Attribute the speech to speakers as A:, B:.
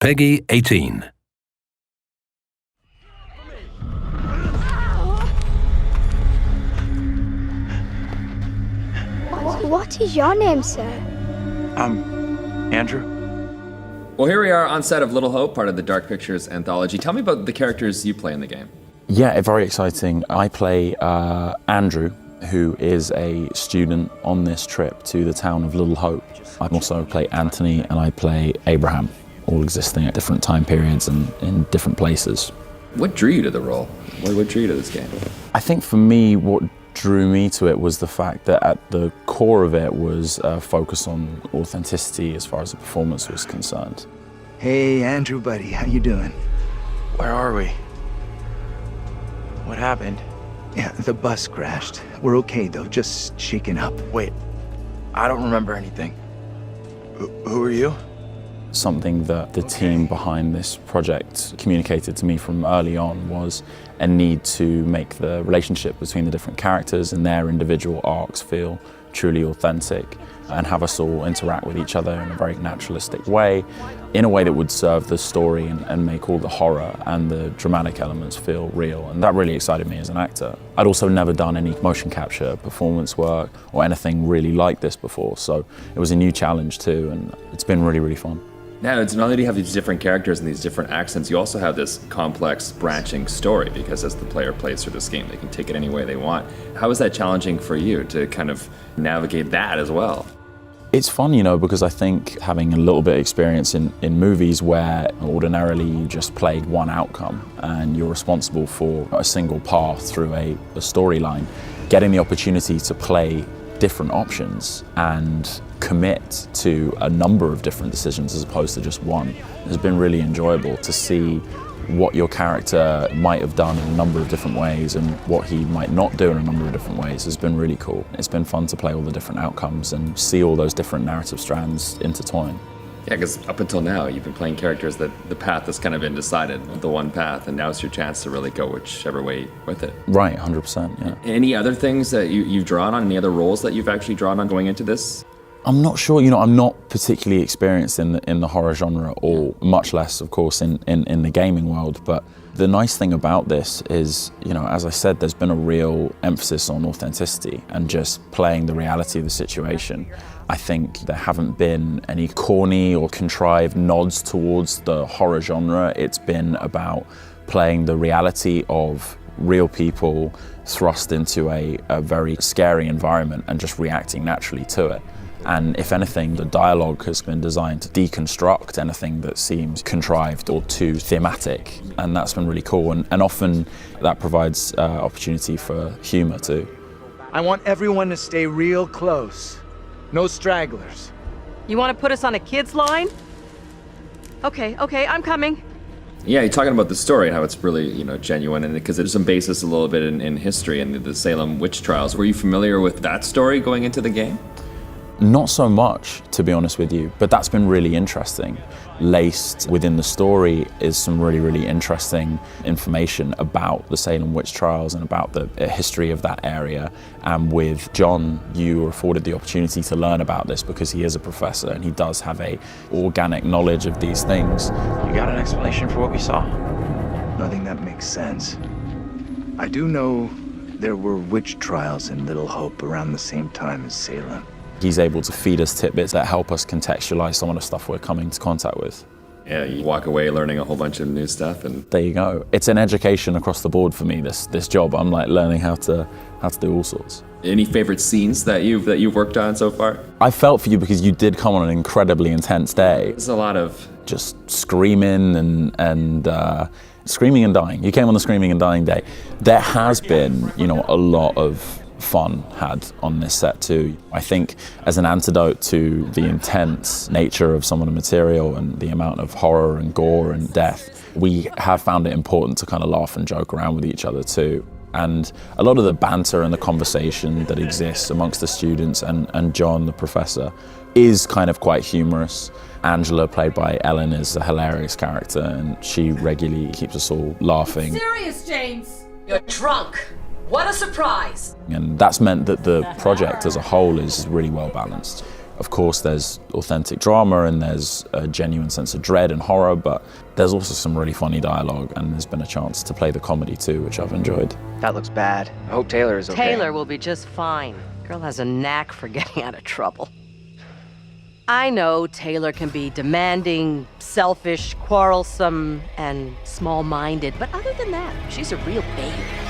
A: Peggy 18.
B: What is your name, sir?
C: I'm Andrew.
D: Well, here we are on set of Little Hope, part of the Dark Pictures Anthology. Tell me about the characters you play in the game.
C: Yeah, very exciting. I play Andrew, who is a student on this trip to the town of Little Hope. I also play Anthony and I play Abraham, all existing at different time periods and in different places.
D: What drew you to the role? What drew you to this game?
C: I think for me, what drew me to it was the fact that at the core of it was a focus on authenticity as far as the performance was concerned.
E: Hey, Andrew, buddy, how you doing?
F: Where are we? What happened?
E: Yeah, the bus crashed. We're okay, though, just shaken up.
F: Wait, I don't remember anything. Who are you?
C: Something that the team behind this project communicated to me from early on was a need to make the relationship between the different characters and their individual arcs feel truly authentic and have us all interact with each other in a very naturalistic way, in a way that would serve the story and make all the horror and the dramatic elements feel real. And that really excited me as an actor. I'd also never done any motion capture, performance work, or anything really like this before, so it was a new challenge too, and it's been really, really fun.
D: Now, it's not only do you have these different characters and these different accents, you also have this complex branching story, because as the player plays through this game, they can take it any way they want. How is that challenging for you to kind of navigate that as well?
C: It's fun, because I think having a little bit of experience in movies where ordinarily you just played one outcome and you're responsible for a single path through a storyline, getting the opportunity to play different options and commit to a number of different decisions as opposed to just one has been really enjoyable. To see what your character might have done in a number of different ways and what he might not do in a number of different ways has been really cool. It's been fun to play all the different outcomes and see all those different narrative strands intertwine.
D: Yeah, because up until now, you've been playing characters that the path has kind of been decided, the one path, and now it's your chance to really go whichever way with it.
C: Right, 100%, yeah.
D: Any other things that you've drawn on, any other roles that you've actually drawn on going into this?
C: I'm not sure, I'm not particularly experienced in the horror genre, or much less, of course, in the gaming world, but the nice thing about this is, as I said, there's been a real emphasis on authenticity and just playing the reality of the situation. I think there haven't been any corny or contrived nods towards the horror genre. It's been about playing the reality of real people thrust into a very scary environment and just reacting naturally to it. And if anything, the dialogue has been designed to deconstruct anything that seems contrived or too thematic. And that's been really cool. And often that provides opportunity for humor too.
E: I want everyone to stay real close. No stragglers.
G: You want to put us on a kid's line? Okay, I'm coming.
D: Yeah, you're talking about the story and how it's really, genuine, and because there's some basis a little bit in history and the Salem witch trials. Were you familiar with that story going into the game?
C: Not so much, to be honest with you, but that's been really interesting. Laced within the story is some really, really interesting information about the Salem witch trials and about the history of that area. And with John, you were afforded the opportunity to learn about this because he is a professor and he does have a organic knowledge of these things.
F: You got an explanation for what we saw?
E: Nothing that makes sense. I do know there were witch trials in Little Hope around the same time as Salem.
C: He's able to feed us tidbits that help us contextualize some of the stuff we're coming into contact with.
D: Yeah, you walk away learning a whole bunch of new stuff, and
C: there you go. It's an education across the board for me, this job. I'm like learning how to do all sorts.
D: Any favorite scenes that you've worked on so far?
C: I felt for you because you did come on an incredibly intense day.
D: There's a lot of
C: just screaming and screaming and dying. You came on the screaming and dying day. There has been, a lot of fun had on this set too. I think as an antidote to the intense nature of some of the material and the amount of horror and gore and death, we have found it important to kind of laugh and joke around with each other too. And a lot of the banter and the conversation that exists amongst the students and John, the professor, is kind of quite humorous. Angela, played by Ellen, is a hilarious character and she regularly keeps us all laughing.
H: Serious, James? You're drunk. What a surprise!
C: And that's meant that the project as a whole is really well balanced. Of course, there's authentic drama and there's a genuine sense of dread and horror, but there's also some really funny dialogue, and there's been a chance to play the comedy too, which I've enjoyed.
F: That looks bad. I hope Taylor is okay.
G: Taylor will be just fine. Girl has a knack for getting out of trouble. I know Taylor can be demanding, selfish, quarrelsome, and small-minded, but other than that, she's a real babe.